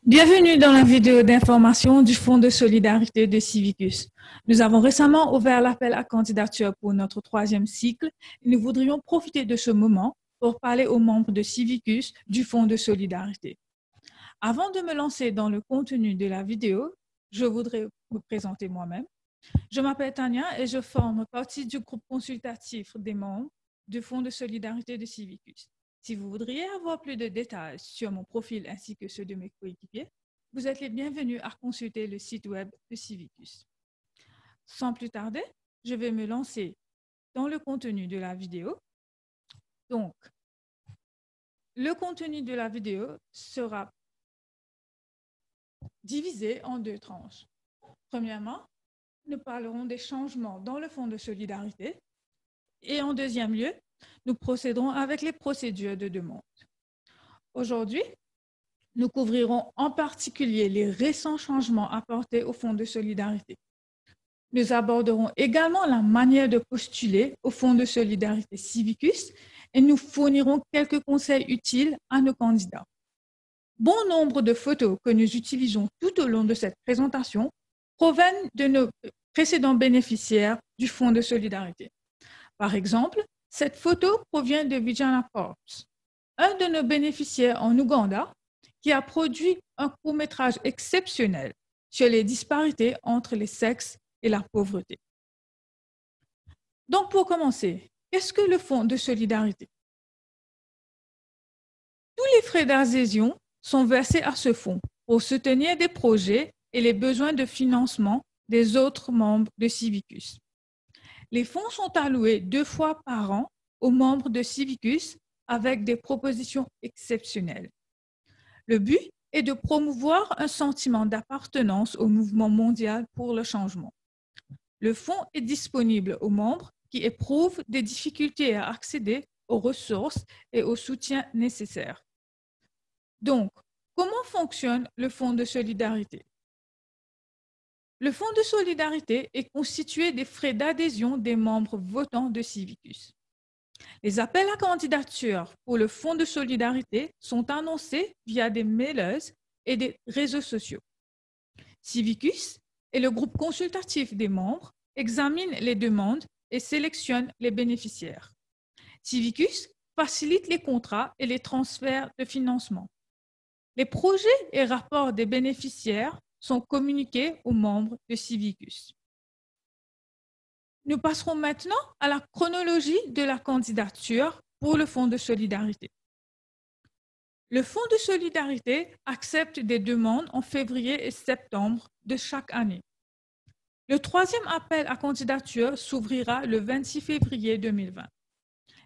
Bienvenue dans la vidéo d'information du Fonds de solidarité de Civicus. Nous avons récemment ouvert l'appel à candidature pour notre 3e cycle et nous voudrions profiter de ce moment pour parler aux membres de Civicus du Fonds de solidarité. Avant de me lancer dans le contenu de la vidéo, je voudrais me présenter moi-même. Je m'appelle Tania et je forme partie du groupe consultatif des membres du Fonds de solidarité de Civicus. Si vous voudriez avoir plus de détails sur mon profil ainsi que ceux de mes coéquipiers, vous êtes les bienvenus à consulter le site web de Civicus. Sans plus tarder, je vais me lancer dans le contenu de la vidéo. Donc, le contenu de la vidéo sera divisé en 2 tranches. Premièrement, nous parlerons des changements dans le Fonds de solidarité et en deuxième lieu, nous procéderons avec les procédures de demande. Aujourd'hui, nous couvrirons en particulier les récents changements apportés au Fonds de solidarité. Nous aborderons également la manière de postuler au Fonds de solidarité Civicus et nous fournirons quelques conseils utiles à nos candidats. Bon nombre de photos que nous utilisons tout au long de cette présentation proviennent de nos précédents bénéficiaires du Fonds de solidarité. Par exemple, cette photo provient de Vijana Forbes, un de nos bénéficiaires en Ouganda qui a produit un court-métrage exceptionnel sur les disparités entre les sexes et la pauvreté. Donc, pour commencer, qu'est-ce que le Fonds de solidarité? Tous les frais d'adhésion sont versés à ce fonds pour soutenir des projets et les besoins de financement des autres membres de Civicus. Les fonds sont alloués 2 fois par an aux membres de Civicus avec des propositions exceptionnelles. Le but est de promouvoir un sentiment d'appartenance au mouvement mondial pour le changement. Le fonds est disponible aux membres qui éprouvent des difficultés à accéder aux ressources et au soutien nécessaires. Donc, comment fonctionne le Fonds de solidarité? Le Fonds de solidarité est constitué des frais d'adhésion des membres votants de Civicus. Les appels à candidature pour le Fonds de solidarité sont annoncés via des mailers et des réseaux sociaux. Civicus et le groupe consultatif des membres examinent les demandes et sélectionnent les bénéficiaires. Civicus facilite les contrats et les transferts de financement. Les projets et rapports des bénéficiaires sont communiqués aux membres de Civicus. Nous passerons maintenant à la chronologie de la candidature pour le Fonds de solidarité. Le Fonds de solidarité accepte des demandes en février et septembre de chaque année. Le 3e appel à candidature s'ouvrira le 26 février 2020.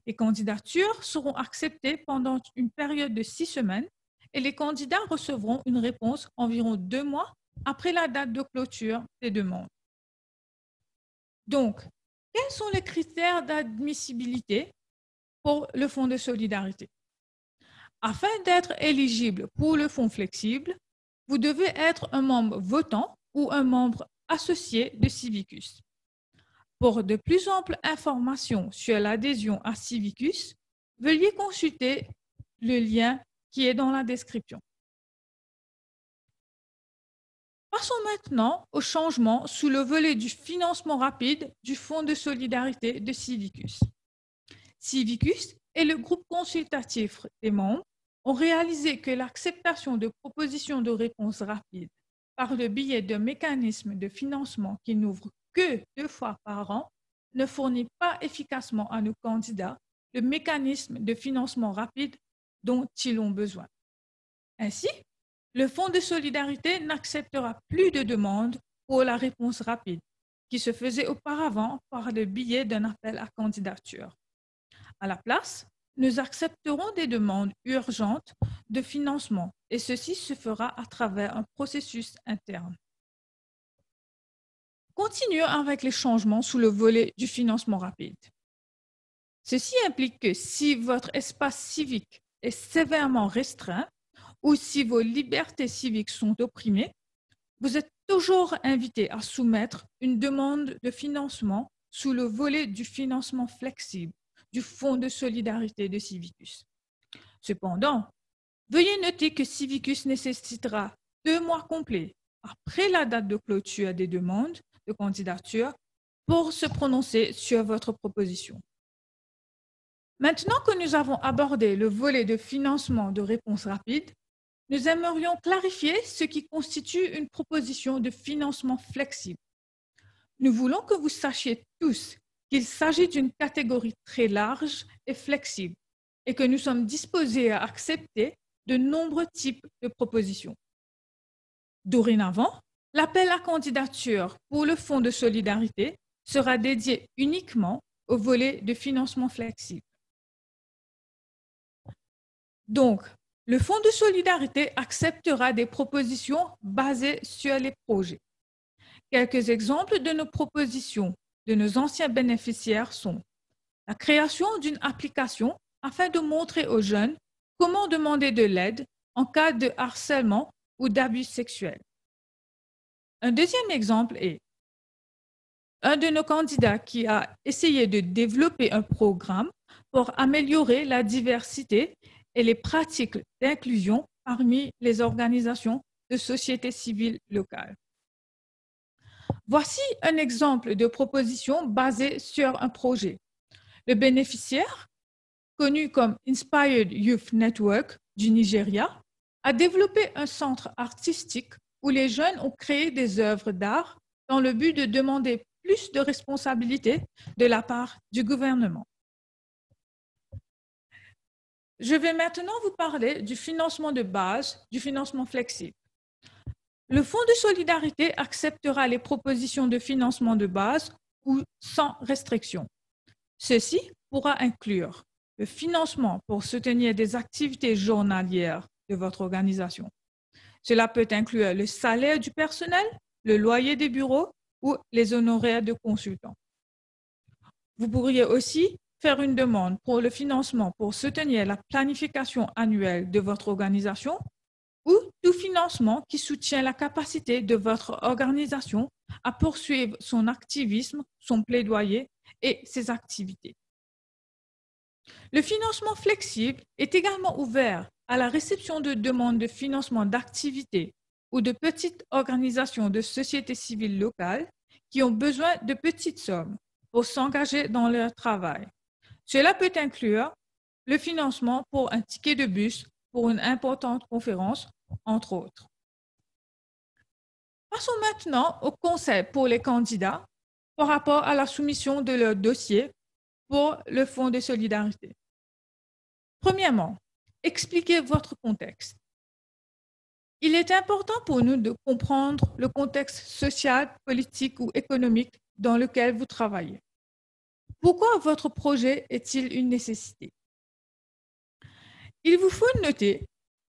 Les candidatures seront acceptées pendant une période de 6 semaines et les candidats recevront une réponse environ 2 mois après la date de clôture des demandes. Donc, quels sont les critères d'admissibilité pour le Fonds de solidarité? Afin d'être éligible pour le fonds flexible, vous devez être un membre votant ou un membre associé de Civicus. Pour de plus amples informations sur l'adhésion à Civicus, veuillez consulter le lien qui est dans la description. Passons maintenant au changement sous le volet du financement rapide du Fonds de solidarité de Civicus. Civicus et le groupe consultatif des membres ont réalisé que l'acceptation de propositions de réponse rapide par le biais d'un mécanisme de financement qui n'ouvre que 2 fois par an ne fournit pas efficacement à nos candidats le mécanisme de financement rapide dont ils ont besoin. Ainsi, le Fonds de solidarité n'acceptera plus de demandes pour la réponse rapide, qui se faisait auparavant par le biais d'un appel à candidature. À la place, nous accepterons des demandes urgentes de financement et ceci se fera à travers un processus interne. Continuons avec les changements sous le volet du financement rapide. Ceci implique que si votre espace civique est sévèrement restreint, ou si vos libertés civiques sont opprimées, vous êtes toujours invité à soumettre une demande de financement sous le volet du financement flexible du Fonds de solidarité de Civicus. Cependant, veuillez noter que Civicus nécessitera 2 mois complets après la date de clôture des demandes de candidature pour se prononcer sur votre proposition. Maintenant que nous avons abordé le volet de financement de réponse rapide, nous aimerions clarifier ce qui constitue une proposition de financement flexible. Nous voulons que vous sachiez tous qu'il s'agit d'une catégorie très large et flexible et que nous sommes disposés à accepter de nombreux types de propositions. Dorénavant, l'appel à candidature pour le Fonds de solidarité sera dédié uniquement au volet de financement flexible. Donc, le Fonds de solidarité acceptera des propositions basées sur les projets. Quelques exemples de nos propositions de nos anciens bénéficiaires sont la création d'une application afin de montrer aux jeunes comment demander de l'aide en cas de harcèlement ou d'abus sexuels. Un deuxième exemple est un de nos candidats qui a essayé de développer un programme pour améliorer la diversité et les pratiques d'inclusion parmi les organisations de société civile locale. Voici un exemple de proposition basée sur un projet. Le bénéficiaire, connu comme Inspired Youth Network du Nigeria, a développé un centre artistique où les jeunes ont créé des œuvres d'art dans le but de demander plus de responsabilités de la part du gouvernement. Je vais maintenant vous parler du financement de base, du financement flexible. Le Fonds de solidarité acceptera les propositions de financement de base ou sans restriction. Ceci pourra inclure le financement pour soutenir des activités journalières de votre organisation. Cela peut inclure le salaire du personnel, le loyer des bureaux ou les honoraires de consultants. Vous pourriez aussi faire une demande pour le financement pour soutenir la planification annuelle de votre organisation ou tout financement qui soutient la capacité de votre organisation à poursuivre son activisme, son plaidoyer et ses activités. Le financement flexible est également ouvert à la réception de demandes de financement d'activités ou de petites organisations de société civile locale qui ont besoin de petites sommes pour s'engager dans leur travail. Cela peut inclure le financement pour un ticket de bus pour une importante conférence, entre autres. Passons maintenant au conseil pour les candidats par rapport à la soumission de leur dossier pour le Fonds de solidarité. Premièrement, expliquez votre contexte. Il est important pour nous de comprendre le contexte social, politique ou économique dans lequel vous travaillez. Pourquoi votre projet est-il une nécessité? Il vous faut noter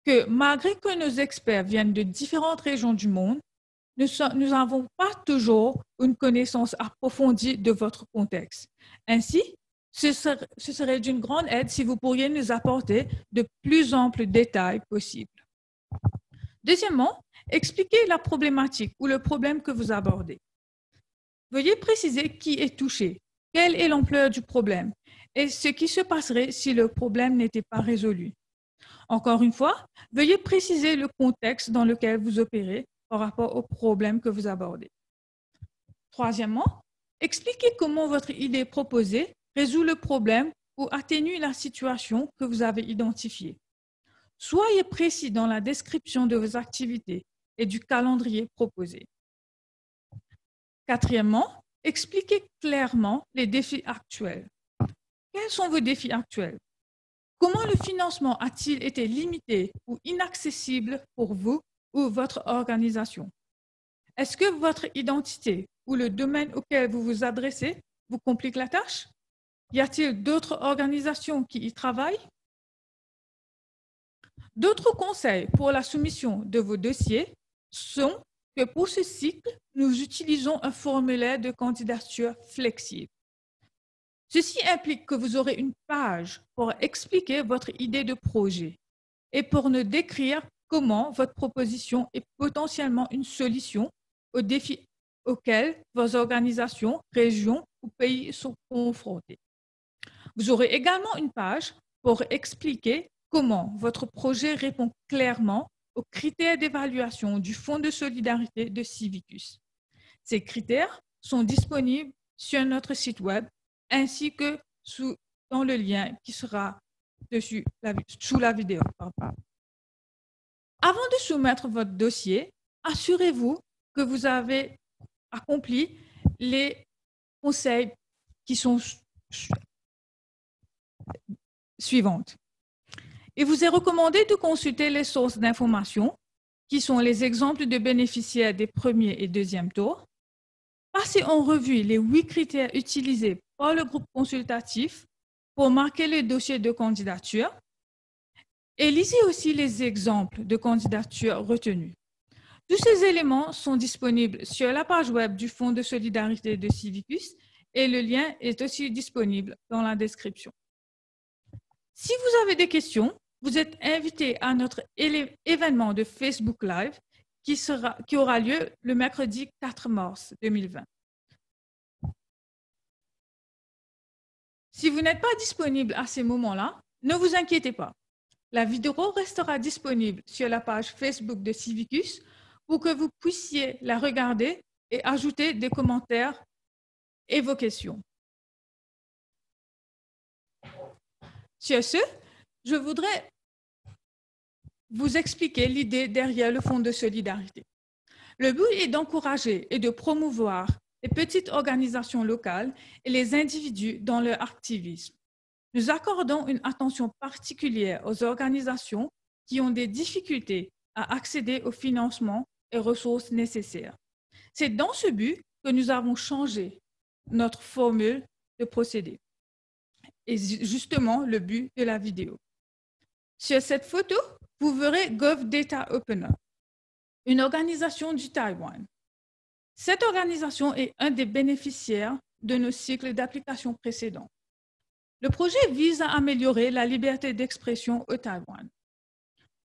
que malgré que nos experts viennent de différentes régions du monde, nous n'avons pas toujours une connaissance approfondie de votre contexte. Ainsi, ce serait d'une grande aide si vous pourriez nous apporter de plus amples détails possibles. Deuxièmement, expliquez la problématique ou le problème que vous abordez. Veuillez préciser qui est touché, quelle est l'ampleur du problème et ce qui se passerait si le problème n'était pas résolu. Encore une fois, veuillez préciser le contexte dans lequel vous opérez par rapport au problème que vous abordez. Troisièmement, expliquez comment votre idée proposée résout le problème ou atténue la situation que vous avez identifiée. Soyez précis dans la description de vos activités et du calendrier proposé. Quatrièmement, expliquez clairement les défis actuels. Quels sont vos défis actuels? Comment le financement a-t-il été limité ou inaccessible pour vous ou votre organisation? Est-ce que votre identité ou le domaine auquel vous vous adressez vous complique la tâche? Y a-t-il d'autres organisations qui y travaillent? D'autres conseils pour la soumission de vos dossiers sont que pour ce cycle, nous utilisons un formulaire de candidature flexible. Ceci implique que vous aurez une page pour expliquer votre idée de projet et pour nous décrire comment votre proposition est potentiellement une solution aux défis auxquels vos organisations, régions ou pays sont confrontés. Vous aurez également une page pour expliquer comment votre projet répond clairement aux critères d'évaluation du Fonds de solidarité de Civicus. Ces critères sont disponibles sur notre site web ainsi que dans le lien qui sera sous la vidéo. Avant de soumettre votre dossier, assurez-vous que vous avez accompli les conseils qui sont suivantes. Il vous est recommandé de consulter les sources d'information, qui sont les exemples de bénéficiaires des premiers et deuxièmes tours. Passez en revue les 8 critères utilisés par le groupe consultatif pour marquer le dossier de candidature. Et lisez aussi les exemples de candidature retenus. Tous ces éléments sont disponibles sur la page web du Fonds de solidarité de Civicus et le lien est aussi disponible dans la description. Si vous avez des questions, vous êtes invité à notre événement de Facebook Live qui aura lieu le mercredi 4 mars 2020. Si vous n'êtes pas disponible à ces moments-là, ne vous inquiétez pas. La vidéo restera disponible sur la page Facebook de Civicus pour que vous puissiez la regarder et ajouter des commentaires et vos questions. Sur ce, je voudrais vous expliquer l'idée derrière le Fonds de solidarité. Le but est d'encourager et de promouvoir les petites organisations locales et les individus dans leur activisme. Nous accordons une attention particulière aux organisations qui ont des difficultés à accéder au financement et ressources nécessaires. C'est dans ce but que nous avons changé notre formule de procédé. Et justement, le but de la vidéo. Sur cette photo, vous verrez GovData Opener, une organisation du Taïwan. Cette organisation est un des bénéficiaires de nos cycles d'application précédents. Le projet vise à améliorer la liberté d'expression au Taïwan.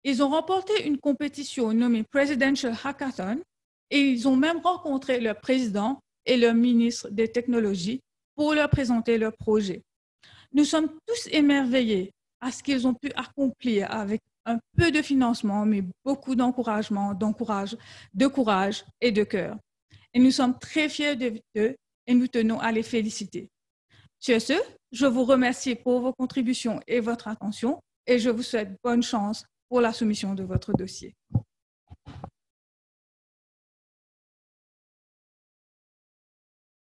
Ils ont remporté une compétition nommée Presidential Hackathon et ils ont même rencontré leur président et leur ministre des technologies pour leur présenter leur projet. Nous sommes tous émerveillés à ce qu'ils ont pu accomplir avec un peu de financement, mais beaucoup d'encouragement, de courage et de cœur. Et nous sommes très fiers d'eux et nous tenons à les féliciter. Sur ce, je vous remercie pour vos contributions et votre attention et je vous souhaite bonne chance pour la soumission de votre dossier.